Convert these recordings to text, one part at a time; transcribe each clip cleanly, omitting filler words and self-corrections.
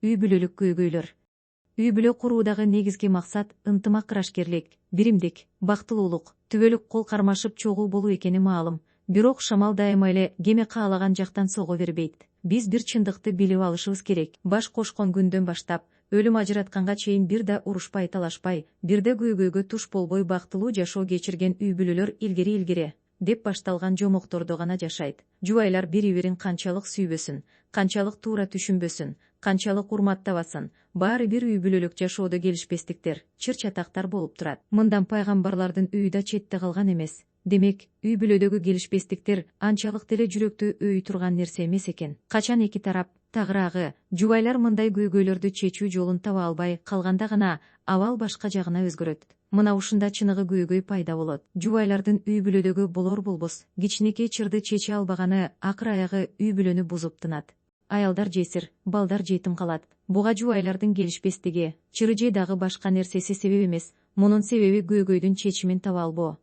үй бүлөлүк көйгөйлөр. Үй бүлө куруудагы негизги максат ынтымак, ырашкерлик, биримдик, бактылуулук, түбөлүк кол кармашып чогуу болуу экени маалым. Бирок шамал дайыма эле кеме каалаган жактан сого бербейт. Биз бир чындыкты билип алышыбыз керек. Баш кошкон күндөн баштап өлүм ажыратканга чейин бир да урушпай, талашпай, бир да көйгөйгө туш болбой бактылуу жашоо кечирген үй бүлөлөр илгери деп башталган жомоктордо гана жашайт. Жубайлар бири-бирин канчалык сүйбөсүн, канчалык туура түшүнбөсүн, канчалык урматтабасын, баары бир үй бүлөлүк жашоодо келишпестиктер, чыр-чатактар болуп турат. Мындан пайгамбарлардын үйү да четте калган эмес. Демек, үй бүлөдөгү келишпестиктер анчалык деле жүрөктү өй турган нерсе эмес экен. Качан эки тарап, тагыраагы, жубайлар мындай көйгөйлөрдү чечүү жолун таба албай калганда гана абал башка жагына өзгөрөт. Мына ушунда чыныгы көйгөй пайда болот. Жубайлардын үй бүлөдөгү болор-болбос кичинекей чырды чече албаганы акыр аягы үй бүлөнү бузуп тынат. Аялдар жесир, балдар жетим калат. Буга жубайлардын келишпестиги, чыры же дагы башка нерсеси себеп эмес. Мунун себеби көйгөйдүн чечимин таба албоо.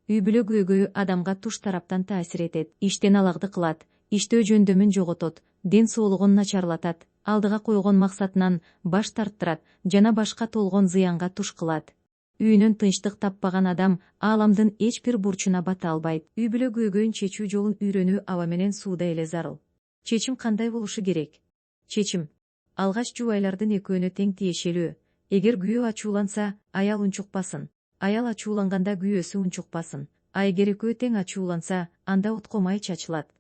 Үй бүлө көйгөйү адамга туш тараптан таасир этет. Иштен алагды кылат, иштөө жөндөмүн жоготот, ден соолугун начарлатат, алдыга койгон максатынан баш тарттырат жана башка толгон зыянга туш кылат. Үйүнөн тынчтык таппаган адам ааламдын эч бир бурчуна бата албайт. Үй бүлө көйгөйүн чечүү жолун үйрөнүү аба менен сууда эле зарыл. Чечим кандай болушу керек? Чечим. Алгач жубайлардын экөөнө тең тиешелүү. Эгер күйөө ачууланса, аял унчукпасын. Аял ачууланганда күйөөсү унчукпасын. Эгер экөө тең ачууланса, анда отко май чачылат.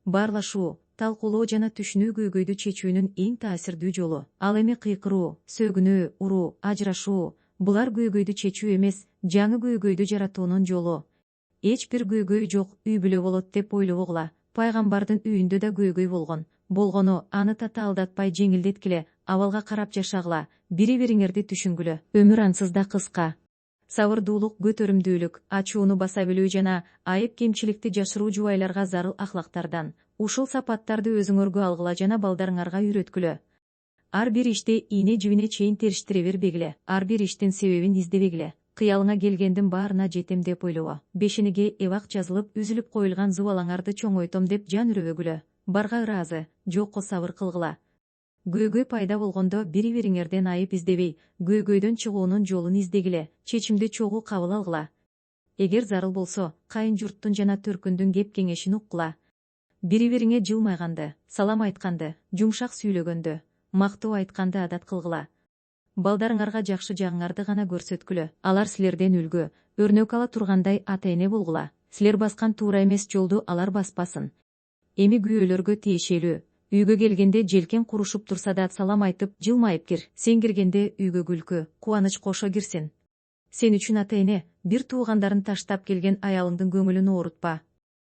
Баарлашуу, талкуулоо жана түшүнүү көйгөйдү чечүүнүн эң таасирдүү жолу. Ал эми кыйкыруу, сөгүнүү, уруу, ажырашуу. Булар көйгөйдү чечүү эмес, жаңы көйгөйдү жаратуунун жолу. Эч бир көйгөй жок үй бүлө болот деп ойлобогула. Пайгамбардын үйүндө да көйгөй болгон. Болгону аны тата алдатпай жеңилдеткиле, абалга карап жашагыла, бири-бириңерди түшүнгүлө. Өмүр ансыз да кыска. Сабырдуулук, көтөрүмдүүлүк, ачууну баса билүү жана айып кемчиликти жашыруу жубайларга зарыл ахлактардан. Ушул сапаттарды өзүңөргө алгыла жана балдарыңарга үйрөткүлө. Ар бир ишти ийне жибине чейин териштире бербегиле. Ар бир иштин себебин издебегиле. Кыялыңа келгендин баарына жетем деп ойлобо. Бешиниге эбак жазылып, үзүлүп коюлган зубалаңарды чоңойтом деп жан үрөбөгүлө. Барга ыраазы, жокко сабыр кылгыла. Көйгөй пайда болгондо бири-бириңерден айып издебей, көйгөйдөн чыгуунун жолун издегиле, чечимди чогуу кабыл алгыла. Эгер зарыл болсо, кайын журттун жана төркүндүн кеп кеңешин уккула. Бири-бириңе жылмайганды, салам айтканды, жумшак сүйлөгөндү, мактоо айтканды адат кылгыла. Балдарыңарга жакшы жагыңарды гана көрсөткүлө. Алар силерден үлгү, өрнөк ала тургандай ата-эне болгула. Силер баскан туура эмес жолду алар баспасын. Эми күйөөлөргө тиешелүү. Үйгө келгенде желкен курушуп турса да салам айтып, жылмайып кир. Сен киргенде үйгө күлкү, кубаныч кошо кирсин. Сен үчүн ата-эне бир туугандарын таштап келген аялыңдын көңүлүн оорутпа.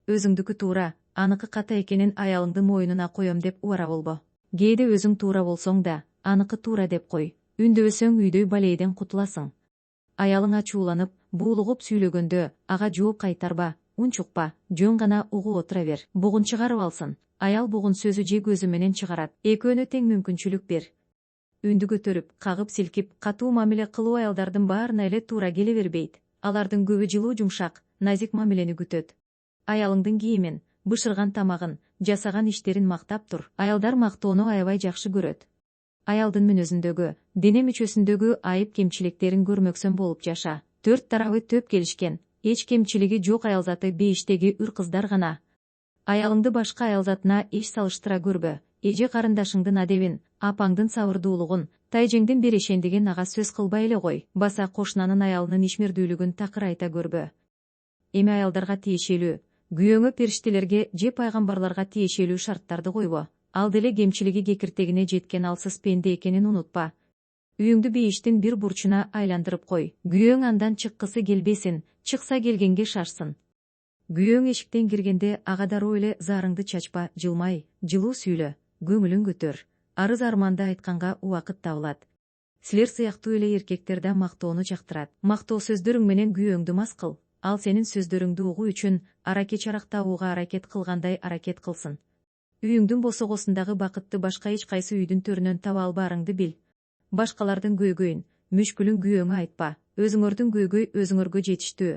Өзүңдүкү туура, аныкы ката экенин аялыңдын моюнуна коем деп убара болбо. Кээде өзүң туура болсоң да, аныкы туура деп кой. Үндөбөсөң үйдөй балейден кутуласың. Аялың ачууланып, буулугуп сүйлөгөндө, ага жооп кайтарба, унчукпа, жөн гана угуп отура бер. Бугун чыгарып алсын. Аял бугун сөзү же көзү менен чыгарат. Экөөнө тең мүмкүнчүлүк бер. Үндү көтөрүп, кагып силкип, катуу мамиле кылуу аялдардын баарына эле туура келе бербейт. Алардын көбү жылуу, жумшак, назик мамилени күтөт. Аялыңдын кийимин, бышырган тамагын, жасаган иштерин мактап тур. Аялдар мактоону аябай жакшы көрөт. Аялдын мүнөзүндөгү, дене мүчөсүндөгү айып кемчиликтерин көрмөксөн болуп жаша. Төрт тарабы төп келишкен, эч кемчилиги жок аялзаты бейиштеги үр кыздар гана. Аялыңды башка аялзатына эч салыштыра көрбө. Эже карындашыңдын адебин, апаңдын сабырдуулугун, тайжеңдин берешендигин ага сөз кылбай эле кой. Баса кошунанын аялынын ишмердүүлүгүн такыр айта көрбө. Эми аялдарга тиешелүү, күйөөңө периштелерге же пайгамбарларга тиешелүү шарттарды койбо. Ал деле кемчилиги кекиртегине жеткен алсыз пенде экенин унутпа. Үйүңдү бейиштин бир бурчуна айландырып кой. Күйөөң андан чыккысы келбесин, чыкса келгенге шашсын. Күйөөң эшиктен киргенде ага дароо эле заарыңды чачпа, жылмай, жылуу сүйлө, көңүлүн көтөр. Арыз арманды айтканга убакыт табылат. Силер сыяктуу эле эркектер да мактоону жактырат. Мактоо сөздөрүң менен күйөөңдү мас кыл. Ал сенин сөздөрүңдү угуу үчүн аракеч арактабууга аракет кылгандай аракет кылсын. Үйүңдүн босогосундагы бакытты башка эч кайсы үйдүн төрүнөн таба албаарыңды бил. Башкалардын көйгөйүн, мүшкүлүн күйөөңө айтпа. Өзүңөрдүн көйгөй өзүңөргө жетиштүү.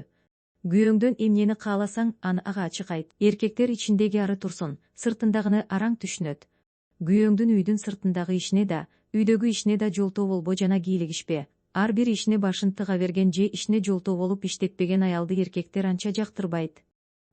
Күйөөңдөн эмнени кааласаң, аны ага ачык айт. Эркектер ичиндеги ары турсун, сыртындагыны араң түшүнөт. Күйөөңдүн үйдүн сыртындагы ишине да, Үйдөгү ишине да жолтоо болбо жана кийлигишпе. Ар бир ишине башын тыга берген же ишине жолтоо болуп иштетпеген аялды эркектер анча жактырбайт.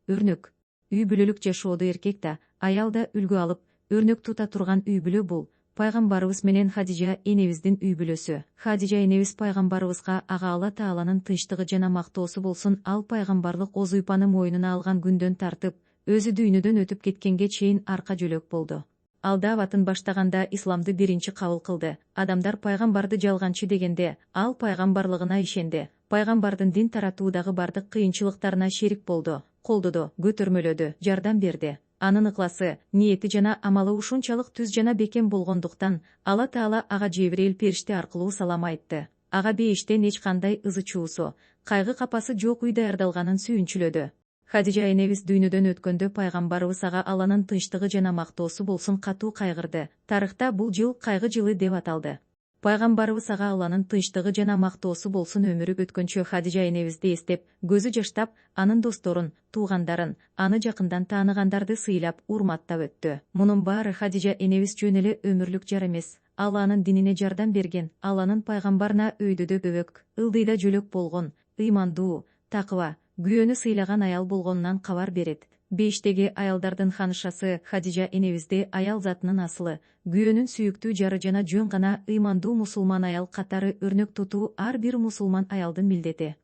Өрнөк. Үй бүлөлүк жашоодо эркек да, аял да үлгү алып, өрнөк тута турган үй бүлө бул пайгамбарыбыз менен Хадижа энебиздин үй бүлөсү. Хадижа энебиз пайгамбарыбызга ага Алла Тааланын тынчтыгы жана мактоосу болсун, ал пайгамбарлык оз уйпаны мойнуна алган күндөн тартып, өзү дүйнөдөн өтүп кеткенге чейин арка жөлөк болду. Ал даватын баштаганда исламды биринчи кабыл кылды. Адамдар пайгамбарды жалганчы дегенде, ал пайгамбарлыгына ишенди. Пайгамбардын дин таратуудагы бардык кыйынчылыктарына шерик болду, колдоду, көтөрмөлөдү, жардам берди. Анын ыкласы, ниети жана амалы ушунчалык түз жана бекем болгондуктан, Алла Таала ага Жебирейил периште аркылуу салам айтты. Ага бейиштен эч кандай ызы чуусу, кайгы капасы жок үй даярдалганын сүйүнчүлөдү. Хадижа энебиз дүйнөдөн өткөндө пайгамбарыбыз ага Алланын тынчтыгы жана мактоосу болсун катуу кайгырды. Тарыхта бул жыл кайгы жылы деп аталды. Пайгамбарыбыз ага Алланын тынчтыгы жана мактоосу болсун өмүрү өткөнчө Хадижа энебизди эстеп, көзү жаштап, анын досторун, туугандарын, аны жакындан тааныгандарды сыйлап, урматтап өттү. Мунун баары Хадижа энебиз жөн эле өмүрлүк жар эмес. Алланын динине жардам берген, Алланын пайгамбарына өйдөдө бөбөк, ылдыйда жөлөк болгон, ыймандуу, такыба, күйөөнү сыйлаган аял болгонунан кабар берет. Бейиштеги аялдардын ханышасы Хадижа энебизди аял затынын асылы, күйөөнүн сүйүктүү жары жана жөн гана ыймандуу мусулман аял катары өрнөк тутуу ар бир мусулман аялдын милдети.